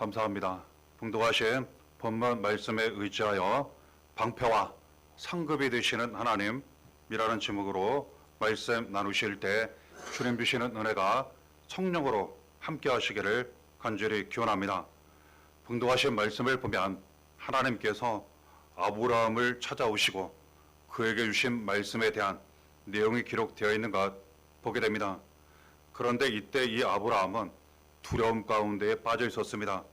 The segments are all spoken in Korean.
감사합니다. 봉독하신 본문 말씀에 의지하여 방패와 상급이 되시는 하나님이라는 제목으로 말씀 나누실 때 주님 주시는 은혜가 성령으로 함께 하시기를 간절히 기원합니다. 봉독하신 말씀을 보면 하나님께서 아브라함을 찾아오시고 그에게 주신 말씀에 대한 내용이 기록되어 있는 것 보게 됩니다. 그런데 이때 이 아브라함은 두려움 가운데에 빠져 있었습니다.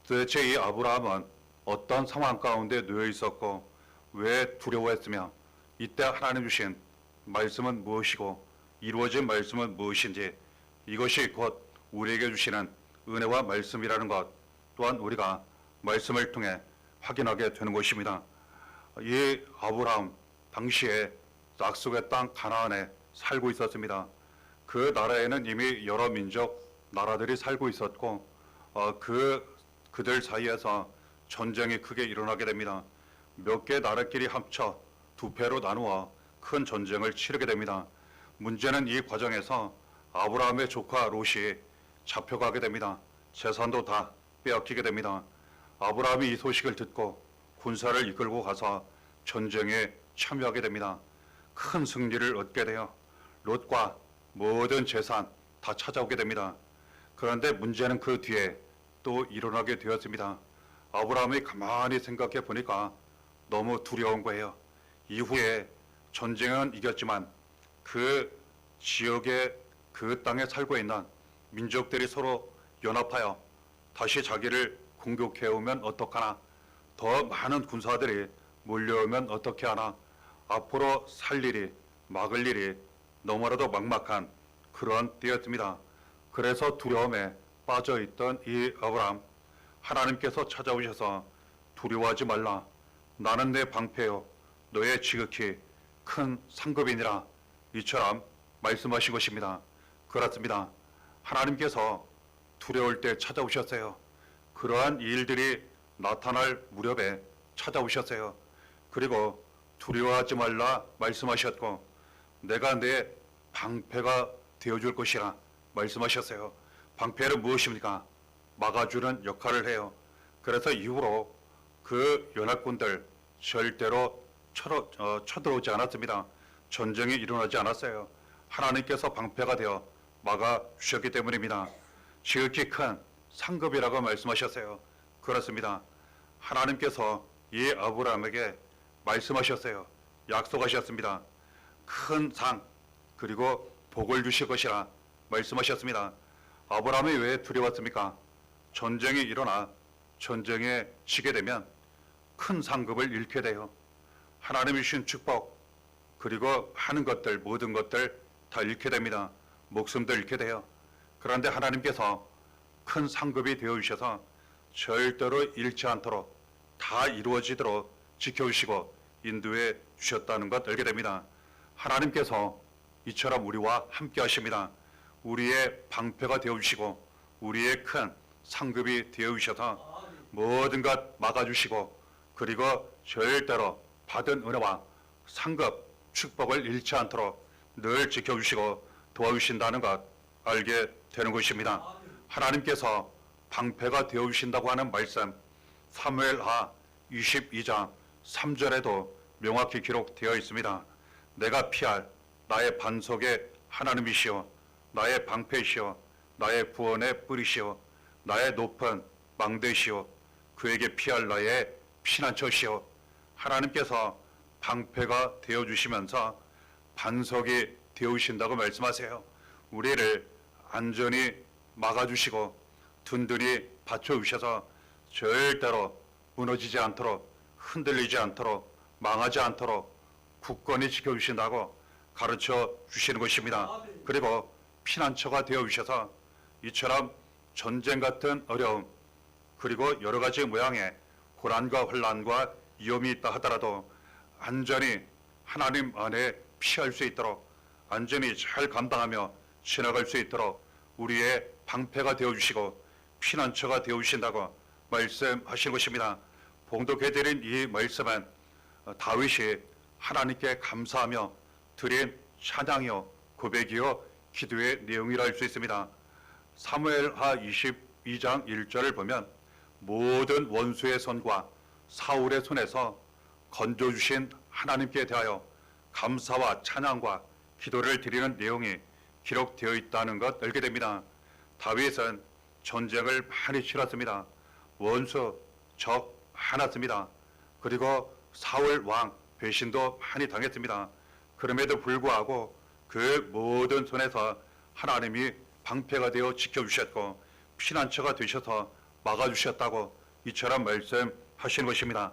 도대체 이 아브라함은 어떤 상황 가운데 놓여 있었고 왜 두려워했으며 이때 하나님 주신 말씀은 무엇이고 이루어진 말씀은 무엇인지 이것이 곧 우리에게 주시는 은혜와 말씀이라는 것 또한 우리가 말씀을 통해 확인하게 되는 것입니다. 이 아브라함 당시에 약속의 땅 가나안에 살고 있었습니다. 그 나라에는 이미 여러 민족 나라들이 살고 있었고 그들 사이에서 전쟁이 크게 일어나게 됩니다. 몇 개 나라끼리 합쳐 두 패로 나누어 큰 전쟁을 치르게 됩니다. 문제는 이 과정에서 아브라함의 조카 롯이 잡혀가게 됩니다. 재산도 다 빼앗기게 됩니다. 아브라함이 이 소식을 듣고 군사를 이끌고 가서 전쟁에 참여하게 됩니다. 큰 승리를 얻게 되어 롯과 모든 재산 다 찾아오게 됩니다. 그런데 문제는 그 뒤에 또 일어나게 되었습니다. 아브라함이 가만히 생각해 보니까 너무 두려운 거예요. 이후에 전쟁은 이겼지만 그 지역에 그 땅에 살고 있는 민족들이 서로 연합하여 다시 자기를 공격해 오면 어떡하나, 더 많은 군사들이 몰려오면 어떻게 하나, 앞으로 살 일이 막을 일이 너무나도 막막한 그런 때였습니다. 그래서 두려움에 빠져있던 이 아브라함, 하나님께서 찾아오셔서 두려워하지 말라, 나는 내 방패요 너의 지극히 큰 상급이니라, 이처럼 말씀하신 것입니다. 그렇습니다. 하나님께서 두려울 때 찾아오셨어요. 그러한 일들이 나타날 무렵에 찾아오셨어요. 그리고 두려워하지 말라 말씀하셨고 내가 내 방패가 되어줄 것이라 말씀하셨어요. 방패는 무엇입니까? 막아주는 역할을 해요. 그래서 이후로 그 연합군들 절대로 쳐들어오지 않았습니다. 전쟁이 일어나지 않았어요. 하나님께서 방패가 되어 막아주셨기 때문입니다. 지극히 큰 상급이라고 말씀하셨어요. 그렇습니다. 하나님께서 이 아브라함에게 말씀하셨어요. 약속하셨습니다. 큰 상 그리고 복을 주실 것이라 말씀하셨습니다. 아브라함이 왜 두려웠습니까? 전쟁이 일어나 전쟁에 지게 되면 큰 상급을 잃게 돼요. 하나님이 주신 축복 그리고 하는 것들 모든 것들 다 잃게 됩니다. 목숨도 잃게 돼요. 그런데 하나님께서 큰 상급이 되어주셔서 절대로 잃지 않도록 다 이루어지도록 지켜주시고 인도해 주셨다는 것 알게 됩니다. 하나님께서 이처럼 우리와 함께 하십니다. 우리의 방패가 되어주시고 우리의 큰 상급이 되어주셔서 모든 것 막아주시고 그리고 절대로 받은 은혜와 상급 축복을 잃지 않도록 늘 지켜주시고 도와주신다는 것 알게 되는 것입니다. 하나님께서 방패가 되어주신다고 하는 말씀 사무엘하 22장 3절에도 명확히 기록되어 있습니다. 내가 피할 나의 반석의 하나님이시오 나의 방패시오 나의 구원의 뿌리시오 나의 높은 망대시오 그에게 피할 나의 피난처시오. 하나님께서 방패가 되어주시면서 반석이 되어주신다고 말씀하세요. 우리를 안전히 막아주시고 든든히 받쳐주셔서 절대로 무너지지 않도록 흔들리지 않도록 망하지 않도록 굳건히 지켜주신다고 가르쳐 주시는 것입니다. 그리고 피난처가 되어주셔서 이처럼 전쟁 같은 어려움 그리고 여러 가지 모양의 고난과 혼란과 위험이 있다 하더라도 안전히 하나님 안에 피할 수 있도록 안전히 잘 감당하며 지나갈 수 있도록 우리의 방패가 되어주시고 피난처가 되어주신다고 말씀하신 것입니다. 봉독해드린 이 말씀은 다윗이 하나님께 감사하며 드린 찬양이요 고백이요 기도의 내용이라 할 수 있습니다. 사무엘하 12장 1절을 보면 모든 원수의 손과 사울의 손에서 건져주신 하나님께 대하여 감사와 찬양과 기도를 드리는 내용이 기록되어 있다는 것 알게 됩니다. 다윗은 전쟁을 많이 치렀습니다. 원수, 적 많았습니다. 그리고 사울 왕 배신도 많이 당했습니다. 그럼에도 불구하고 그 모든 손에서 하나님이 방패가 되어 지켜주셨고 피난처가 되셔서 막아주셨다고 이처럼 말씀하신 것입니다.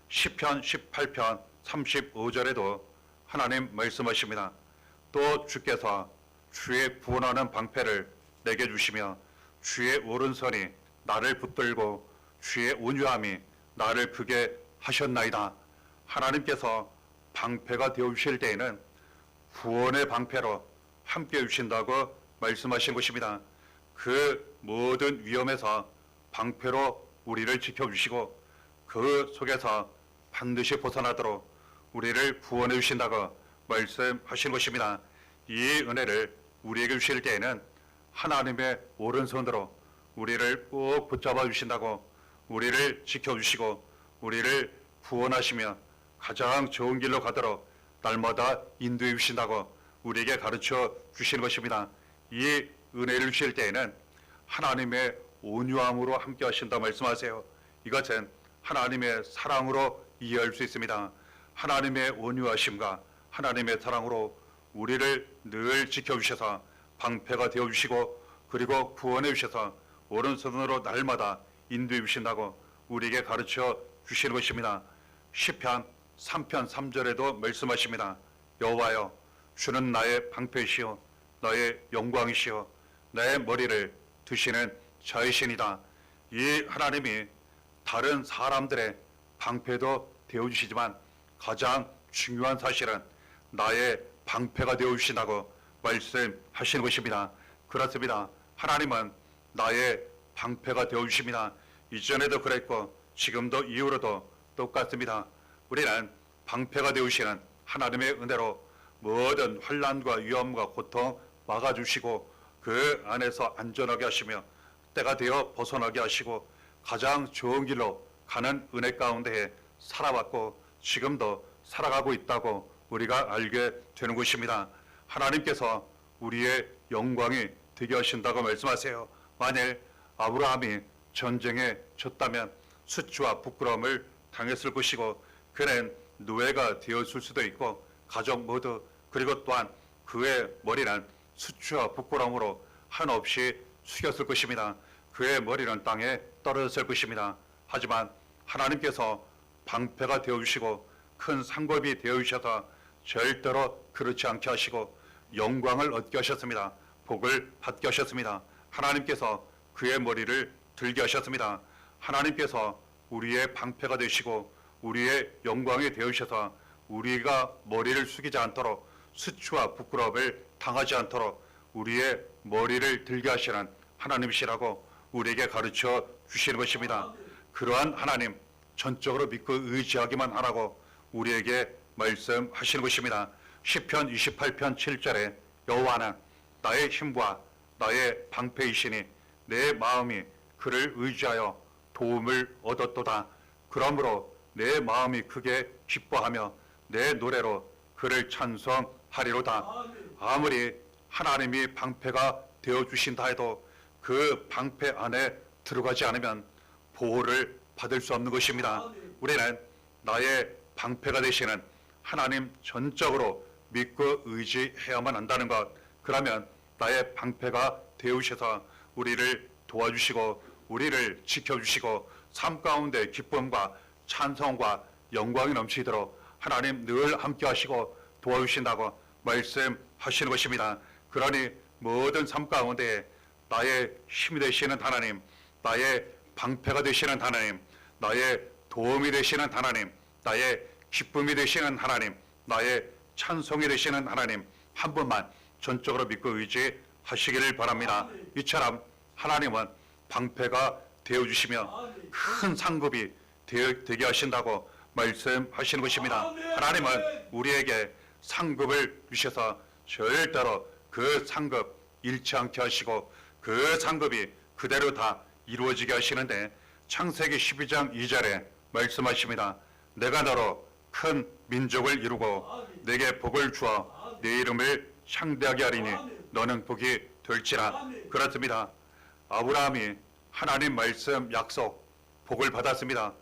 시편 18편 35절에도 하나님 말씀하십니다. 또 주께서 주의 구원하는 방패를 내게 주시며 주의 오른손이 나를 붙들고 주의 온유함이 나를 크게 하셨나이다. 하나님께서 방패가 되어 주실 때에는 구원의 방패로 함께 주신다고 말씀하신 것입니다. 그 모든 위험에서 방패로 우리를 지켜주시고 그 속에서 반드시 벗어나도록 우리를 구원해 주신다고 말씀하신 것입니다. 이 은혜를 우리에게 주실 때에는 하나님의 오른손으로 우리를 꼭 붙잡아 주신다고 우리를 지켜주시고 우리를 구원하시며 가장 좋은 길로 가도록 날마다 인도해 주신다고 우리에게 가르쳐 주시는 것입니다. 이 은혜를 주실 때에는 하나님의 온유함으로 함께 하신다 말씀하세요. 이것은 하나님의 사랑으로 이해할 수 있습니다. 하나님의 온유하심과 하나님의 사랑으로 우리를 늘 지켜주셔서 방패가 되어주시고 그리고 구원해 주셔서 오른손으로 날마다 인도해 주신다고 우리에게 가르쳐 주시는 것입니다. 시편 3편 3절에도 말씀하십니다. 여호와여 주는 나의 방패시요 나의 영광이시요 나의 머리를 드시는 자이시니다. 이 하나님이 다른 사람들의 방패도 되어주시지만 가장 중요한 사실은 나의 방패가 되어주신다고 말씀하시는 것입니다. 그렇습니다. 하나님은 나의 방패가 되어주십니다. 이전에도 그랬고 지금도 이후로도 똑같습니다. 우리는 방패가 되어주시는 하나님의 은혜로 모든 환난과 위험과 고통 막아주시고 그 안에서 안전하게 하시며 때가 되어 벗어나게 하시고 가장 좋은 길로 가는 은혜 가운데 살아왔고 지금도 살아가고 있다고 우리가 알게 되는 것입니다. 하나님께서 우리의 영광이 되게 하신다고 말씀하세요. 만일 아브라함이 전쟁에 졌다면 수치와 부끄러움을 당했을 것이고 그는 노예가 되었을 수도 있고 가족 모두 그리고 또한 그의 머리는 수치와 부끄러움으로 한없이 숙였을 것입니다. 그의 머리는 땅에 떨어졌을 것입니다. 하지만 하나님께서 방패가 되어주시고 큰 상급이 되어주셔서 절대로 그렇지 않게 하시고 영광을 얻게 하셨습니다. 복을 받게 하셨습니다. 하나님께서 그의 머리를 들게 하셨습니다. 하나님께서 우리의 방패가 되시고 우리의 영광이 되어주셔서 우리가 머리를 숙이지 않도록 수치와 부끄러움을 당하지 않도록 우리의 머리를 들게 하시는 하나님이시라고 우리에게 가르쳐 주시는 것입니다. 그러한 하나님 전적으로 믿고 의지하기만 하라고 우리에게 말씀하시는 것입니다. 시편 28편 7절에 여호와는 나의 힘과 나의 방패이시니 내 마음이 그를 의지하여 도움을 얻었도다. 그러므로 내 마음이 크게 기뻐하며 내 노래로 그를 찬송하리로다. 아무리 하나님이 방패가 되어주신다 해도 그 방패 안에 들어가지 않으면 보호를 받을 수 없는 것입니다. 우리는 나의 방패가 되시는 하나님 전적으로 믿고 의지해야만 한다는 것. 그러면 나의 방패가 되어주셔서 우리를 도와주시고 우리를 지켜주시고 삶 가운데 기쁨과 찬송과 영광이 넘치도록 하나님 늘 함께 하시고 도와주신다고 말씀하시는 것입니다. 그러니 모든 삶 가운데 나의 힘이 되시는 하나님, 나의 방패가 되시는 하나님, 나의 도움이 되시는 하나님, 나의 기쁨이 되시는 하나님, 나의 찬송이 되시는 하나님 한 분만 전적으로 믿고 의지하시기를 바랍니다. 이처럼 하나님은 방패가 되어주시며 큰 상급이 되게 하신다고 말씀하시는 것입니다. 하나님은 우리에게 상급을 주셔서 절대로 그 상급 잃지 않게 하시고 그 상급이 그대로 다 이루어지게 하시는데 창세기 12장 2절에 말씀하십니다. 내가 너로 큰 민족을 이루고 내게 복을 주어 내 이름을 창대하게 하리니 너는 복이 될지라. 그렇습니다. 아브라함이 하나님 말씀 약속 복을 받았습니다.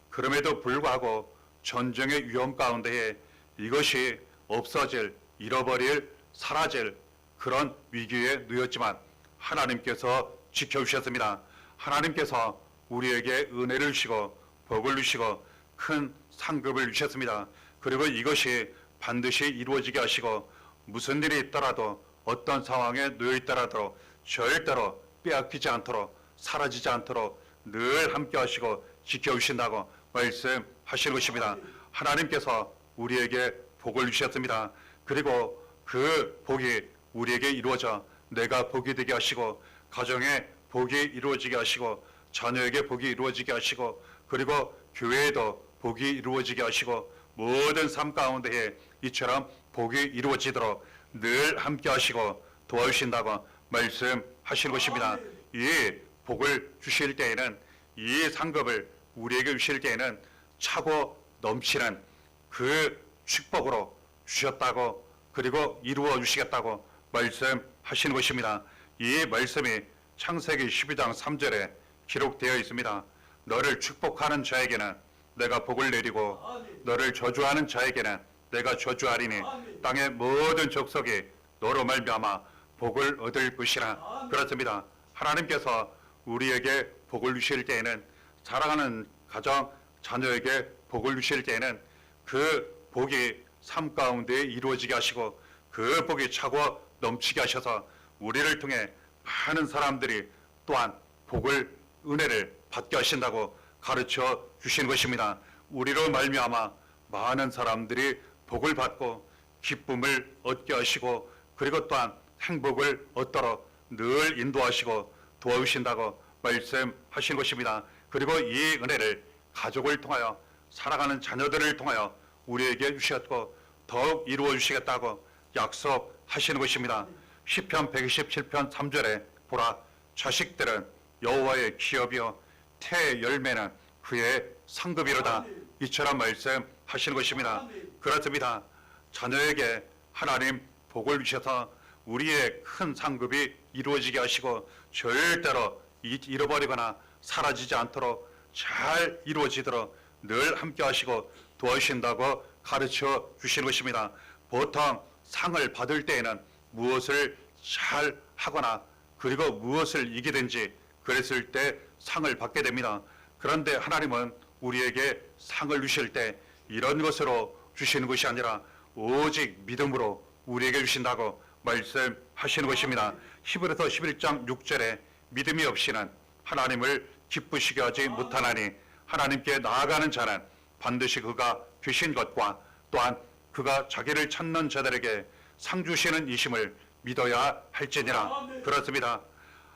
그럼에도 불구하고 전쟁의 위험 가운데에 이것이 없어질, 잃어버릴, 사라질 그런 위기에 놓였지만 하나님께서 지켜주셨습니다. 하나님께서 우리에게 은혜를 주시고 복을 주시고 큰 상급을 주셨습니다. 그리고 이것이 반드시 이루어지게 하시고 무슨 일이 있더라도 어떤 상황에 놓여 있더라도 절대로 빼앗기지 않도록 사라지지 않도록 늘 함께 하시고 지켜주신다고 말씀하시는 것입니다. 하나님께서 우리에게 복을 주셨습니다. 그리고 그 복이 우리에게 이루어져 내가 복이 되게 하시고 가정에 복이 이루어지게 하시고 자녀에게 복이 이루어지게 하시고 그리고 교회에도 복이 이루어지게 하시고 모든 삶 가운데에 이처럼 복이 이루어지도록 늘 함께 하시고 도와주신다고 말씀하시는 것입니다. 이 복을 주실 때에는 이 상급을 우리에게 주실 때에는 차고 넘치는 그 축복으로 주셨다고 그리고 이루어 주시겠다고 말씀하시는 것입니다. 이 말씀이 창세기 12장 3절에 기록되어 있습니다. 너를 축복하는 자에게는 내가 복을 내리고 너를 저주하는 자에게는 내가 저주하리니 땅의 모든 족속이 너로 말미암아 복을 얻을 것이라. 그렇습니다. 하나님께서 우리에게 복을 주실 때에는 사랑하는 가정 자녀에게 복을 주실 때에는 그 복이 삶 가운데 이루어지게 하시고 그 복이 차고 넘치게 하셔서 우리를 통해 많은 사람들이 또한 복을 은혜를 받게 하신다고 가르쳐 주신 것입니다. 우리로 말미암아 많은 사람들이 복을 받고 기쁨을 얻게 하시고 그리고 또한 행복을 얻도록 늘 인도하시고 도와주신다고 말씀하신 것입니다. 그리고 이 은혜를 가족을 통하여 살아가는 자녀들을 통하여 우리에게 주셨고 더욱 이루어 주시겠다고 약속하시는 것입니다. 시편 127편 3절에 보라 자식들은 여호와의 기업이요 태의 열매는 그의 상급이로다. 이처럼 말씀하시는 것입니다. 그렇습니다. 자녀에게 하나님 복을 주셔서 우리의 큰 상급이 이루어지게 하시고 절대로 잃어버리거나 사라지지 않도록 잘 이루어지도록 늘 함께 하시고 도와주신다고 가르쳐 주시는 것입니다. 보통 상을 받을 때에는 무엇을 잘 하거나 그리고 무엇을 이기든지 그랬을 때 상을 받게 됩니다. 그런데 하나님은 우리에게 상을 주실 때 이런 것으로 주시는 것이 아니라 오직 믿음으로 우리에게 주신다고 말씀하시는 것입니다. 히브리서 11장 6절에 믿음이 없이는 하나님을 기쁘시게 하지 못하나니 하나님께 나아가는 자는 반드시 그가 주신 것과 또한 그가 자기를 찾는 자들에게 상 주시는 이심을 믿어야 할지니라. 그렇습니다.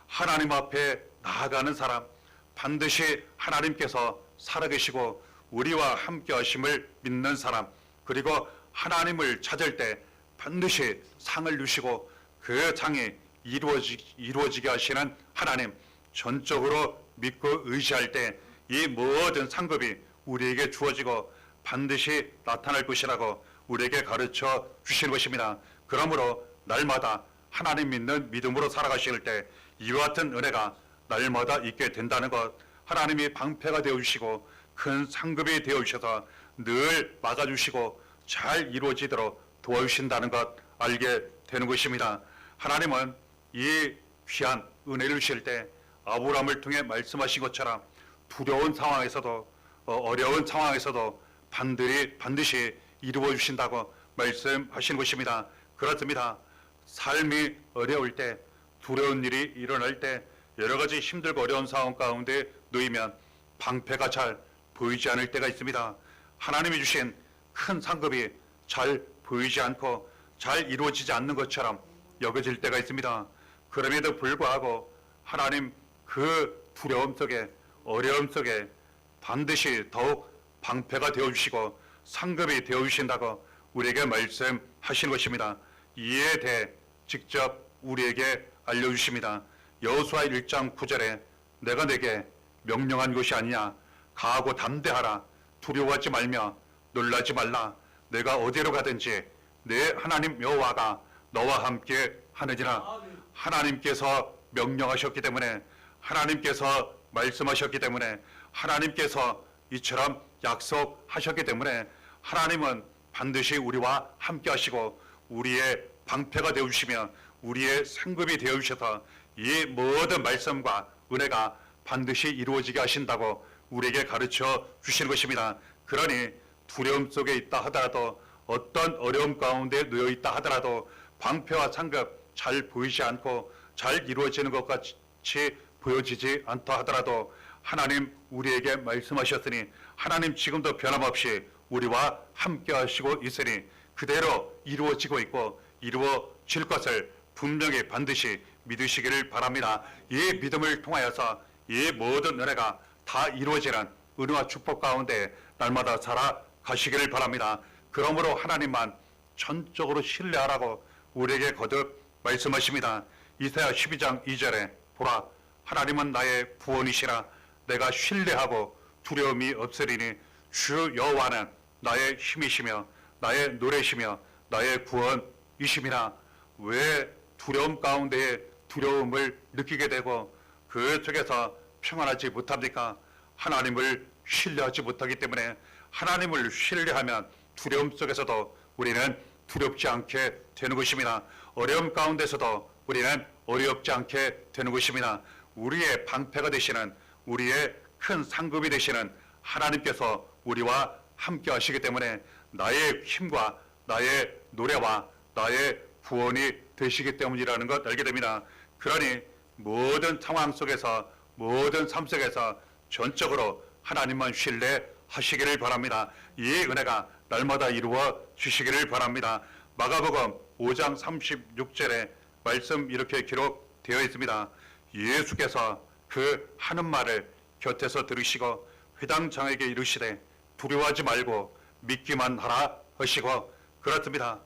하나님 앞에 나아가는 사람 반드시 하나님께서 살아계시고 우리와 함께 하심을 믿는 사람 그리고 하나님을 찾을 때 반드시 상을 주시고 그 상이 이루어지게 하시는 하나님 전적으로 믿고 의지할 때 이 모든 상급이 우리에게 주어지고 반드시 나타날 것이라고 우리에게 가르쳐 주시는 것입니다. 그러므로 날마다 하나님 믿는 믿음으로 살아가실 때 이와 같은 은혜가 날마다 있게 된다는 것 하나님이 방패가 되어주시고 큰 상급이 되어주셔서 늘 막아주시고 잘 이루어지도록 도와주신다는 것 알게 되는 것입니다. 하나님은 이 귀한 은혜를 주실 때 아브라함을 통해 말씀하신 것처럼 두려운 상황에서도 어려운 상황에서도 반드시 이루어 주신다고 말씀하시는 것입니다. 그렇습니다. 삶이 어려울 때 두려운 일이 일어날 때 여러 가지 힘들고 어려운 상황 가운데 놓이면 방패가 잘 보이지 않을 때가 있습니다. 하나님이 주신 큰 상급이 잘 보이지 않고 잘 이루어지지 않는 것처럼 여겨질 때가 있습니다. 그럼에도 불구하고 하나님 그 두려움 속에 어려움 속에 반드시 더욱 방패가 되어주시고 상급이 되어주신다고 우리에게 말씀하시는 것입니다. 이에 대해 직접 우리에게 알려주십니다. 여호수아 1장 9절에 내가 내게 명령한 것이 아니냐. 가하고 담대하라. 두려워하지 말며 놀라지 말라. 내가 어디로 가든지 내 하나님 여호와가 너와 함께 하느니라. 하나님께서 명령하셨기 때문에, 하나님께서 말씀하셨기 때문에, 하나님께서 이처럼 약속하셨기 때문에 하나님은 반드시 우리와 함께 하시고 우리의 방패가 되어주시며 우리의 상급이 되어주셔서 이 모든 말씀과 은혜가 반드시 이루어지게 하신다고 우리에게 가르쳐 주시는 것입니다. 그러니 두려움 속에 있다 하더라도, 어떤 어려움 가운데 놓여 있다 하더라도 방패와 상급 잘 보이지 않고 잘 이루어지는 것 같이 보여지지 않다 하더라도 하나님 우리에게 말씀하셨으니, 하나님 지금도 변함없이 우리와 함께 하시고 있으니 그대로 이루어지고 있고 이루어질 것을 분명히 반드시 믿으시기를 바랍니다. 이 믿음을 통하여서 이 모든 은혜가 다 이루어지는 은혜와 축복 가운데 날마다 살아가시기를 바랍니다. 그러므로 하나님만 전적으로 신뢰하라고 우리에게 거듭 말씀하십니다. 이사야 12장 2절에 보라, 하나님은 나의 구원이시라. 내가 신뢰하고 두려움이 없으리니 주 여호와는 나의 힘이시며 나의 노래시며 나의 구원이심이라. 왜 두려움 가운데 두려움을 느끼게 되고 그 속에서 평안하지 못합니까? 하나님을 신뢰하지 못하기 때문에. 하나님을 신뢰하면 두려움 속에서도 우리는 두렵지 않게 되는 것입니다. 어려움 가운데서도 우리는 어렵지 않게 되는 것입니다. 우리의 방패가 되시는, 우리의 큰 상급이 되시는 하나님께서 우리와 함께 하시기 때문에 나의 힘과 나의 노래와 나의 구원이 되시기 때문이라는 것 알게 됩니다. 그러니 모든 상황 속에서, 모든 삶 속에서 전적으로 하나님만 신뢰하시기를 바랍니다. 이 은혜가 날마다 이루어 주시기를 바랍니다. 마가복음 5장 36절에 말씀 이렇게 기록되어 있습니다. 예수께서 그 하는 말을 곁에서 들으시고 회당장에게 이르시되 두려워하지 말고 믿기만 하라 하시고, 그렇습니다.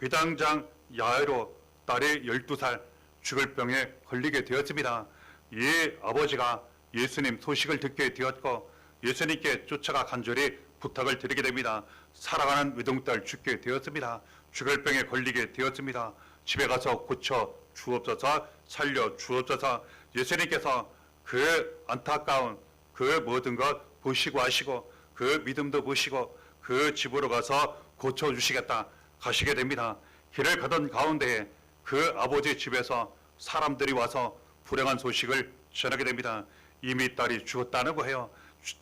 회당장 야이로 딸이 12살 죽을 병에 걸리게 되었습니다. 이 아버지가 예수님 소식을 듣게 되었고 예수님께 쫓아가 간절히 부탁을 드리게 됩니다. 사랑하는 외동딸 죽게 되었습니다. 죽을 병에 걸리게 되었습니다. 집에 가서 고쳐 주옵소서, 살려 주옵소서. 예수님께서 그 안타까운 그 모든 것 보시고 하시고 그 믿음도 보시고 그 집으로 가서 고쳐주시겠다 가시게 됩니다. 길을 가던 가운데에 그 아버지 집에서 사람들이 와서 불행한 소식을 전하게 됩니다. 이미 딸이 죽었다는 거예요.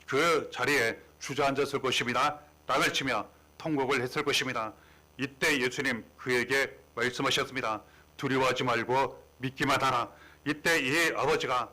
그 자리에 주저앉았을 것입니다. 땅을 치며 통곡을 했을 것입니다. 이때 예수님 그에게 말씀하셨습니다. 두려워하지 말고 믿기만 하라. 이때 이 아버지가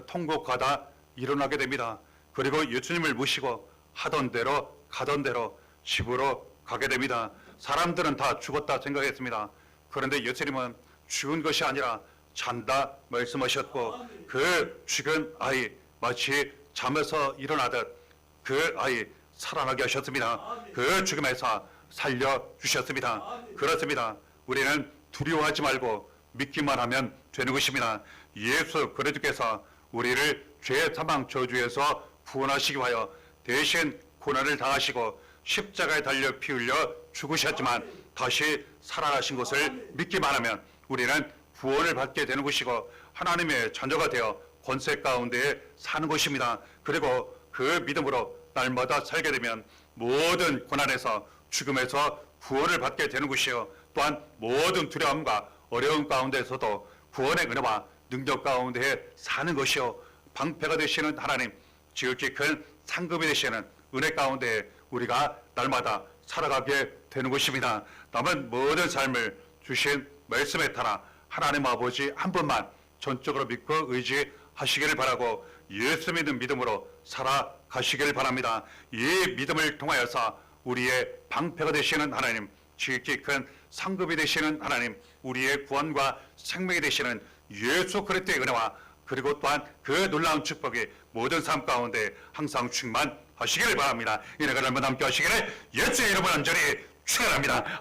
통곡하다 일어나게 됩니다. 그리고 예수님을 모시고 하던 대로 가던 대로 집으로 가게 됩니다. 사람들은 다 죽었다 생각했습니다. 그런데 예수님은 죽은 것이 아니라 잔다 말씀하셨고 그 죽은 아이 마치 잠에서 일어나듯 그 아이 살아나게 하셨습니다. 그 죽음에서 살려주셨습니다. 그렇습니다. 우리는 두려워하지 말고 믿기만 하면 되는 것입니다. 예수 그리스도께서 우리를 죄 사망 저주에서 구원하시기 위하여 대신 고난을 당하시고 십자가에 달려 피 흘려 죽으셨지만 다시 살아나신 것을 믿기만 하면 우리는 구원을 받게 되는 것이고 하나님의 자녀가 되어 권세 가운데 사는 것입니다. 그리고 그 믿음으로 날마다 살게 되면 모든 고난에서 죽음에서 구원을 받게 되는 것이요, 또한 모든 두려움과 어려움 가운데서도 구원의 은혜와 능력 가운데 사는 것이요, 방패가 되시는 하나님, 지극히 큰 상급이 되시는 은혜 가운데 우리가 날마다 살아가게 되는 것입니다. 남은 모든 삶을 주신 말씀에 따라 하나님 아버지 한 분만 전적으로 믿고 의지하시기를 바라고 예수 믿는 믿음으로 살아가시기를 바랍니다. 이 믿음을 통하여서 우리의 방패가 되시는 하나님, 지극히 큰 상급이 되시는 하나님, 우리의 구원과 생명이 되시는 예수 그리스도의 은혜와 그리고 또한 그 놀라운 축복이 모든 삶 가운데 항상 충만하시기를 바랍니다. 이 은혜가 날마다 함께 하시기를 예수의 이름으로 간절히 축원합니다.